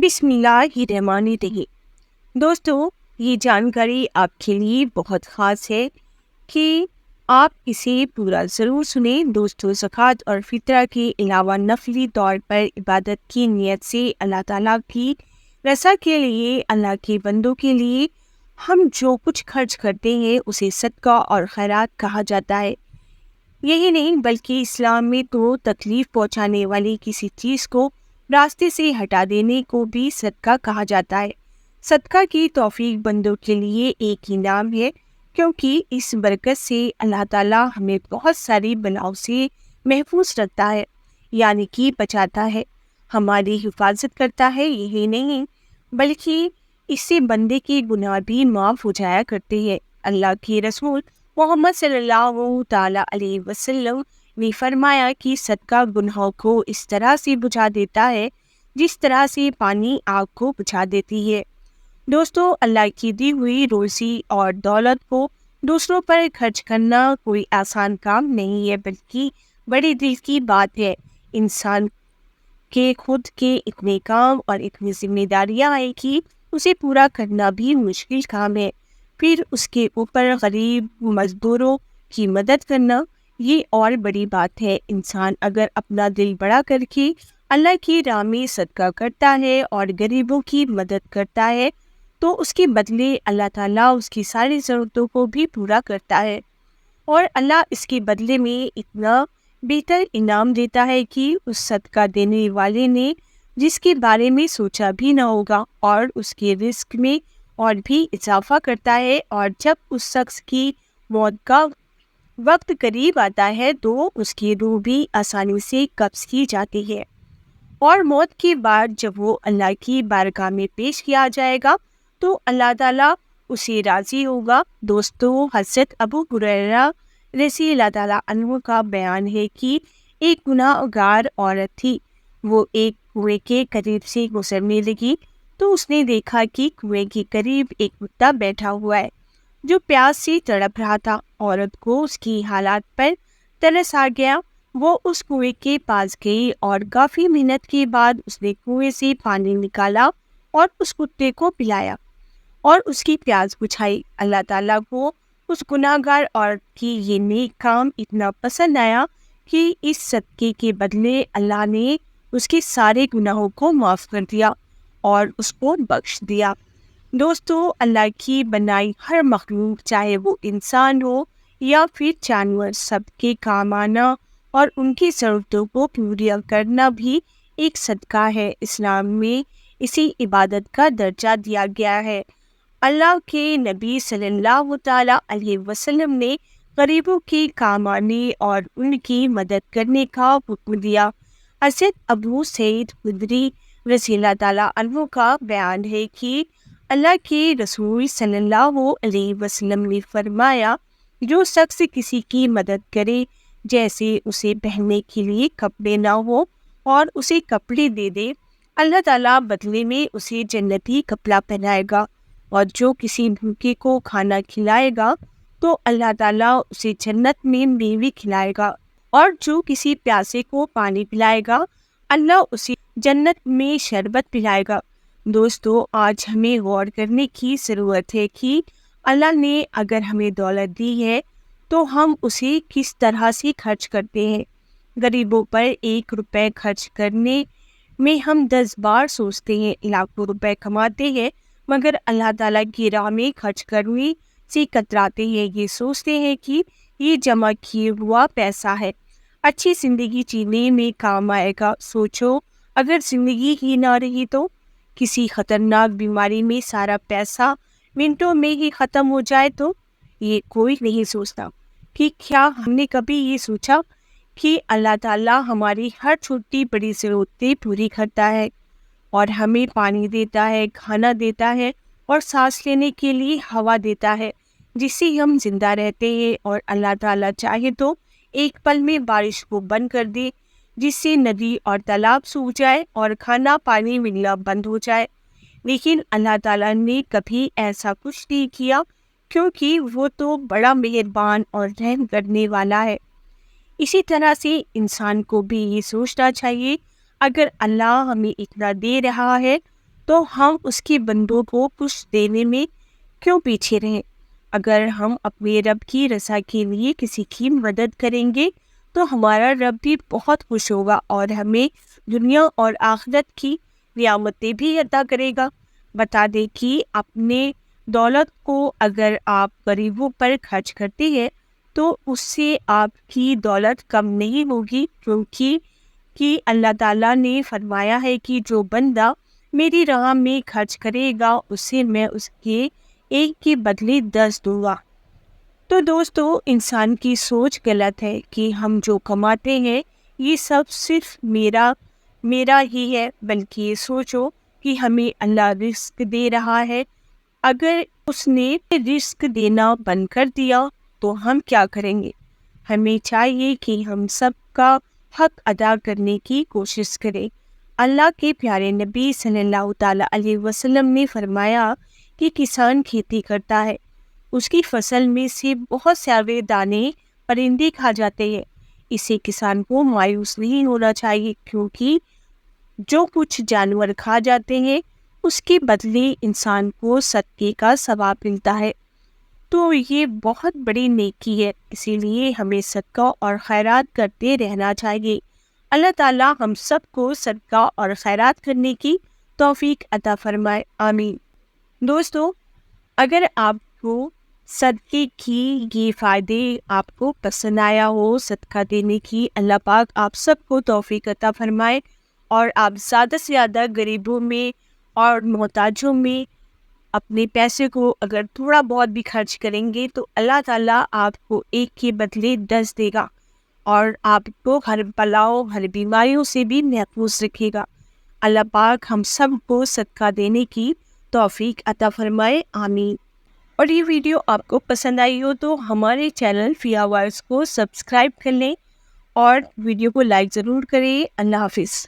بسم اللہ الرحمن الرحیم۔ دوستو، یہ جانکاری آپ کے لیے بہت خاص ہے کہ آپ اسے پورا ضرور سنیں۔ دوستو، زکوٰۃ اور فطرہ کے علاوہ نفلی طور پر عبادت کی نیت سے اللہ تعالیٰ کی رضا کے لیے، اللہ کے بندوں کے لیے ہم جو کچھ خرچ کرتے ہیں اسے صدقہ اور خیرات کہا جاتا ہے۔ یہی نہیں بلکہ اسلام میں تو تکلیف پہنچانے والی کسی چیز کو راستے سے ہٹا دینے کو بھی صدقہ کہا جاتا ہے۔ صدقہ کی توفیق بندوں کے لیے ایک انعام ہے، کیونکہ اس برکت سے اللہ تعالیٰ ہمیں بہت ساری بلاؤں سے محفوظ رکھتا ہے، یعنی کہ بچاتا ہے، ہماری حفاظت کرتا ہے۔ یہی نہیں بلکہ اس سے بندے کے گناہ بھی معاف ہو جایا کرتے ہیں۔ اللہ کے رسول محمد صلی اللہ تعالیٰ علیہ وسلم نے فرمایا کہ صدقہ گناہوں کو اس طرح سے بجھا دیتا ہے جس طرح سے پانی آگ کو بجھا دیتی ہے۔ دوستو، اللہ کی دی ہوئی روزی اور دولت کو دوسروں پر خرچ کرنا کوئی آسان کام نہیں ہے، بلکہ بڑی دل کی بات ہے۔ انسان کے خود کے اتنے کام اور اتنی ذمہ داریاں ہیں کہ اسے پورا کرنا بھی مشکل کام ہے، پھر اس کے اوپر غریب مزدوروں کی مدد کرنا یہ اور بڑی بات ہے۔ انسان اگر اپنا دل بڑا کر کے اللہ کی راہ میں صدقہ کرتا ہے اور غریبوں کی مدد کرتا ہے تو اس کے بدلے اللہ تعالیٰ اس کی ساری ضرورتوں کو بھی پورا کرتا ہے، اور اللہ اس کے بدلے میں اتنا بہتر انعام دیتا ہے کہ اس صدقہ دینے والے نے جس کے بارے میں سوچا بھی نہ ہوگا، اور اس کے رزق میں اور بھی اضافہ کرتا ہے۔ اور جب اس شخص کی موت کا وقت قریب آتا ہے تو اس کی روح بھی آسانی سے قبض کی جاتی ہے، اور موت کے بعد جب وہ اللہ کی بارگاہ میں پیش کیا جائے گا تو اللہ تعالیٰ اسے راضی ہوگا۔ دوستو، حضرت ابو ہریرہ رضی اللہ تعالیٰ عنہ کا بیان ہے کہ ایک گناہ گار عورت تھی، وہ ایک کنویں کے قریب سے گزرنے لگی تو اس نے دیکھا کہ کنویں کے قریب ایک کتا بیٹھا ہوا ہے جو پیاس سے تڑپ رہا تھا۔ عورت کو اس کی حالات پر ترس آ گیا، وہ اس کنویں کے پاس گئی اور کافی محنت کے بعد اس نے کنویں سے پانی نکالا اور اس کتے کو پلایا اور اس کی پیاس بجھائی۔ اللہ تعالیٰ کو اس گناہ گار عورت کی یہ نیک کام اتنا پسند آیا کہ اس صدقے کے بدلے اللہ نے اس کے سارے گناہوں کو معاف کر دیا اور اس کو بخش دیا۔ دوستو، اللہ کی بنائی ہر مخلوق، چاہے وہ انسان ہو یا پھر جانور، سب کے کام آنا اور ان کی ضرورتوں کو پورا کرنا بھی ایک صدقہ ہے۔ اسلام میں اسی عبادت کا درجہ دیا گیا ہے۔ اللہ کے نبی صلی اللہ تعالیٰ علیہ وسلم نے غریبوں کے کام آنے اور ان کی مدد کرنے کا حکم دیا۔ حضرت ابو سعید خدری رضی اللہ تعالیٰ عنہ کا بیان ہے کہ اللہ کے رسول صلی اللہ علیہ وسلم نے فرمایا، جو شخص کسی کی مدد کرے، جیسے اسے پہننے کے لیے کپڑے نہ ہو اور اسے کپڑے دے دے، اللہ تعالیٰ بدلے میں اسے جنتی کپڑا پہنائے گا، اور جو کسی بھوکے کو کھانا کھلائے گا تو اللہ تعالیٰ اسے جنت میں میوے کھلائے گا، اور جو کسی پیاسے کو پانی پلائے گا اللہ اسے جنت میں شربت پلائے گا۔ دوستو، آج ہمیں غور کرنے کی ضرورت ہے کہ اللہ نے اگر ہمیں دولت دی ہے تو ہم اسے کس طرح سے خرچ کرتے ہیں۔ غریبوں پر 1 روپے خرچ کرنے میں ہم 10 بار سوچتے ہیں، لاکھوں روپے کماتے ہیں مگر اللہ تعالیٰ کی راہ میں خرچ کرنے سے کتراتے ہیں، یہ سوچتے ہیں کہ یہ جمع کیا ہوا پیسہ ہے، اچھی زندگی جینے میں کام آئے گا۔ سوچو، اگر زندگی ہی نہ رہی تو کسی خطرناک بیماری میں سارا پیسہ منٹوں میں ہی ختم ہو جائے تو؟ یہ کوئی نہیں سوچتا کہ کیا ہم نے کبھی یہ سوچا کہ اللہ تعالیٰ ہماری ہر چھوٹی بڑی ضرورتیں پوری کرتا ہے، اور ہمیں پانی دیتا ہے، کھانا دیتا ہے، اور سانس لینے کے لیے ہوا دیتا ہے جس سے ہم زندہ رہتے ہیں، اور اللہ تعالیٰ چاہے تو ایک پل میں بارش کو بند کر دے جس سے ندی اور تالاب سوکھ جائے اور کھانا پانی ملنا بند ہو جائے، لیکن اللہ تعالیٰ نے کبھی ایسا کچھ نہیں کیا، کیونکہ وہ تو بڑا مہربان اور رحم کرنے والا ہے۔ اسی طرح سے انسان کو بھی یہ سوچنا چاہیے، اگر اللہ ہمیں اتنا دے رہا ہے تو ہم اس کے بندوں کو کچھ دینے میں کیوں پیچھے رہیں؟ اگر ہم اپنے رب کی رضا کے لیے کسی کی مدد کریں گے تو ہمارا رب بھی بہت خوش ہوگا اور ہمیں دنیا اور آخرت کی نعمتیں بھی عطا کرے گا۔ بتا دیں کہ اپنے دولت کو اگر آپ غریبوں پر خرچ کرتے ہیں تو اس سے آپ کی دولت کم نہیں ہوگی، کیونکہ اللہ تعالیٰ نے فرمایا ہے کہ جو بندہ میری راہ میں خرچ کرے گا اسے میں اس کے ایک کے بدلے 10 دوں گا۔ تو دوستو، انسان کی سوچ غلط ہے کہ ہم جو کماتے ہیں یہ سب صرف میرا ہی ہے، بلکہ یہ سوچو کہ ہمیں اللہ رزق دے رہا ہے۔ اگر اس نے رزق دینا بند کر دیا تو ہم کیا کریں گے؟ ہمیں چاہیے کہ ہم سب کا حق ادا کرنے کی کوشش کریں۔ اللہ کے پیارے نبی صلی اللہ تعالیٰ علیہ وسلم نے فرمایا کہ کسان کھیتی کرتا ہے، اس کی فصل میں سے بہت سارے دانے پرندے کھا جاتے ہیں، اسے کسان کو مایوس نہیں ہونا چاہیے، کیونکہ جو کچھ جانور کھا جاتے ہیں اس کے بدلے انسان کو صدقے کا ثواب ملتا ہے۔ تو یہ بہت بڑی نیکی ہے، اسی لیے ہمیں صدقہ اور خیرات کرتے رہنا چاہیے۔ اللہ تعالیٰ ہم سب کو صدقہ اور خیرات کرنے کی توفیق عطا فرمائے، آمین۔ دوستو، اگر آپ کو صدقے کی یہ فائدے آپ کو پسند آیا ہو، صدقہ دینے کی، اللہ پاک آپ سب کو توفیق عطا فرمائے اور آپ زیادہ سے زیادہ غریبوں میں اور محتاجوں میں اپنے پیسے کو اگر تھوڑا بہت بھی خرچ کریں گے تو اللہ تعالیٰ آپ کو ایک کے بدلے 10 دے گا اور آپ کو ہر بلاؤں ہر بیماریوں سے بھی محفوظ رکھے گا۔ اللہ پاک ہم سب کو صدقہ دینے کی توفیق عطا فرمائے، آمین۔ اور یہ ویڈیو آپ کو پسند آئی ہو تو ہمارے چینل فیا وائس کو سبسکرائب کر لیں اور ویڈیو کو لائک ضرور کریں۔ اللہ حافظ۔